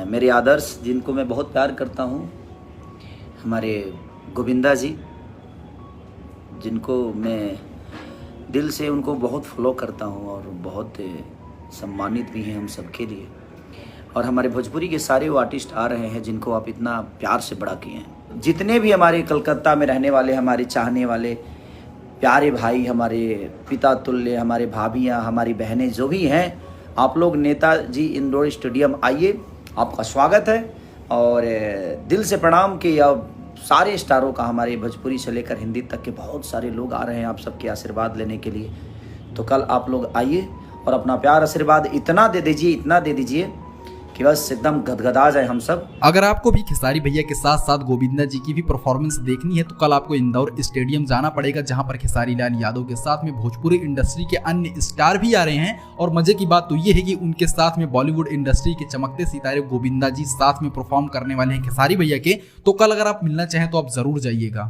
मेरे आदर्श जिनको मैं बहुत प्यार करता हूँ, हमारे गोविंदा जी, जिनको मैं दिल से उनको बहुत फॉलो करता हूँ और बहुत सम्मानित भी हैं हम सबके लिए। और हमारे भोजपुरी के सारे वो आर्टिस्ट आ रहे हैं जिनको आप इतना प्यार से बड़ा किए हैं। जितने भी हमारे कलकत्ता में रहने वाले हमारे चाहने वाले प्यारे भाई, हमारे पिता तुल्य, हमारे भाभियाँ, हमारी बहनें जो भी हैं, आप लोग नेताजी इंडोर स्टेडियम आइए, आपका स्वागत है। और दिल से प्रणाम कि अब सारे स्टारों का, हमारे भोजपुरी से लेकर हिंदी तक के बहुत सारे लोग आ रहे हैं आप सबके आशीर्वाद लेने के लिए। तो कल आप लोग आइए और अपना प्यार आशीर्वाद इतना दे दीजिए कि बस एकदम गदगदा जाए हम सब। अगर आपको भी खेसारी भैया के साथ साथ गोविंदा जी की भी परफॉर्मेंस देखनी है तो कल आपको इंदौर स्टेडियम जाना पड़ेगा, जहां पर खेसारी लाल यादव के साथ में भोजपुरी इंडस्ट्री के अन्य स्टार भी आ रहे हैं। और मजे की बात तो ये है कि उनके साथ में बॉलीवुड इंडस्ट्री के चमकते सितारे गोविंदा जी साथ में परफॉर्म करने वाले हैं खेसारी भैया के। तो कल अगर आप मिलना चाहें तो आप जरूर जाइएगा।